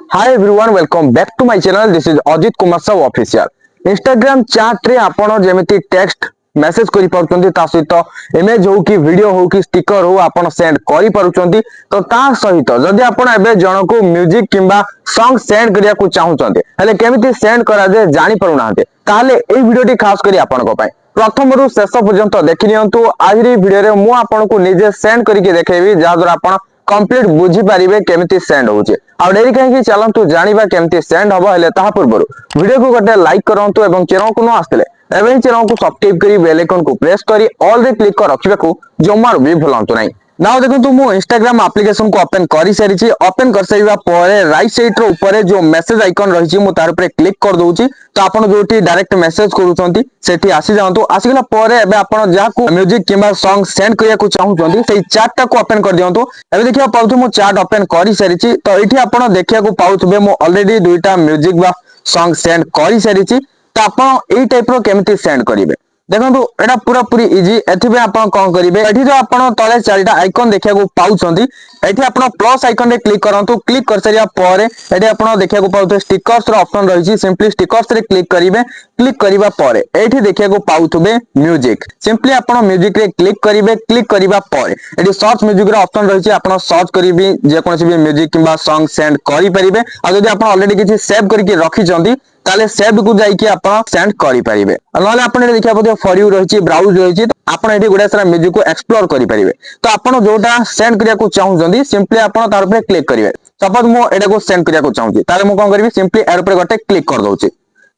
Hi everyone, welcome back to my channel. This is Ajit Kumar Saw official. Instagram chat रे आपण जेमिति text message करि पाउछन्ती ता सहित image हो कि वीडियो हो कि स्टिकर हो आपण सेंड करि पारुछन्ती तो ता सहित जदि आपण एबे जनको म्यूजिक किंबा सॉन्ग सेंड करिया को चाहुछन्ती हेले केमिति सेंड करा जे जानि परुनाहते ताले एई वीडियोटी खास करी आपण को पाए प्रथमरु शेष पर्यंत देखि नियंतु आज री वीडियो रे मु आपण को निजे सेंड करिके देखेबी जा द्वारा आपण कंप्लीट बुझी पारिबे केमिति सेंड होउचे आ डेरी कहीं चलतु जानिबा केमिति सेंड हबो हेले ताहा पूर्व वीडियो को गोटे लाइक करंतु एवं चैनल को न आस्ते एवं चैनल को सब्सक्राइब करी बेल आइकन को प्रेस करी ऑल रे क्लिक कर रखिबा को जमार भी भूलंतु नहीं नाउ देखंतु मु इंस्टाग्राम एप्लीकेशन को ओपन करि सारिछि ओपन कर सैबा परे राइट साइड रो ऊपर जो मेसेज आइकन रहिछि मु तार ऊपर क्लिक कर दोउछि तो आपण जोटी डायरेक्ट मेसेज करूछंती सेठी आसी जांतु आसीगला परे एबे आपण जाकू म्यूजिक किबा सॉन्ग सेंड करिया को चाहुछंती सेई चैट टा को ओपन कर दियंतु एबे देखिया पाउथु मु चैट ओपन करि सारिछि तो एठी आपण देखिया को पाउथबे मु ऑलरेडी दुईटा म्यूजिक बा सॉन्ग सेंड करि सारिछि तो आपण एई टाइप रो केमिति सेंड करिवे देखंतु एटा पूरा पूरी इजी एथिबे आपण कोन करिवे एठी जो आपण तळे चारिटा आइकन देखिया को पाउछंती एठी आपण प्लस आइकन रे क्लिक करंतु क्लिक कर सरिया परे एठी आपण देखिया को पाउथे स्टिकर्स रो ऑप्शन रहिछि सिंपली स्टिकर्स रे क्लिक करिवे क्लिक करिवा परे एठी देखिया को पाउथबे म्यूजिक सिंपली आपण म्यूजिक रे क्लिक करिवे क्लिक करिवा परे एठी सर्च म्यूजिक रो ऑप्शन रहिछि आपण सर्च करिबी जे कोनसी भी म्यूजिक किबा सॉन्ग सेंड करि परिबे आ जदि आपण ऑलरेडी किछि सेव करके रखिचंती ताले सेव को जाई कि आपण सेंड करि परिबे नले आपण एठी देखिया पथि फॉर यू रहिछि ब्राउज रहिछि आपण एठी गुडा सारा म्यूजिक को एक्सप्लोर करि परिबे तो आपण जोटा सेंड करिया को चाहुचंती सिंपली आपण तार ऊपर क्लिक करिवे सपोज मो एटा को सेंड करिया को चाहुची ताले मु कोन करबी सिंपली एर ऊपर गोटे क्लिक कर दोउची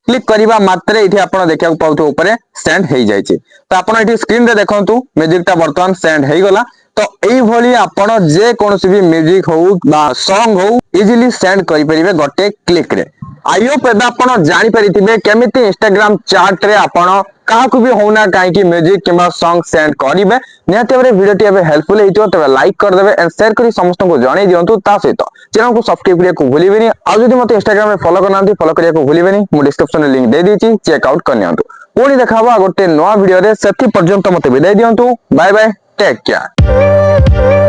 क्लिक करिवा मात्रे एठी आपण देखिया को पाउथो ऊपर सेंड हेई जायछि तो आपण एठी स्क्रीन रे देखंतु म्यूजिक ता वर्तमान सेंड हेई गला तो एई भली आपण जे कोनोसी भी म्यूजिक हो बा सॉन्ग हो इजीली सेंड करि परिबे गोटे क्लिक रे आई होप एबे आपण जानि परिथिबे केमिति इंस्टाग्राम चैट रे आपण काहाकु भी होना काहे कि म्यूजिक किबा सॉन्ग सेंड करिवे निहाते बरे वीडियो टी एबे हेल्पफुल हेतियो तबे लाइक कर देबे एंड शेयर करी समस्त को जणाई दियंतु ता सहित चैनल को सब्सक्राइब करिया को भूलिबेनी आ जदि मते इंस्टाग्राम रे फॉलो करनांती फॉलो करिया को भूलिबेनी मु डिस्क्रिप्शन रे लिंक दे दीची चेक आउट करनियंतु पुणी देखाबा गोटे नवा वीडियो रे सेति पर्यंत मते विदाई दियंतु बाय बाय टेक केयर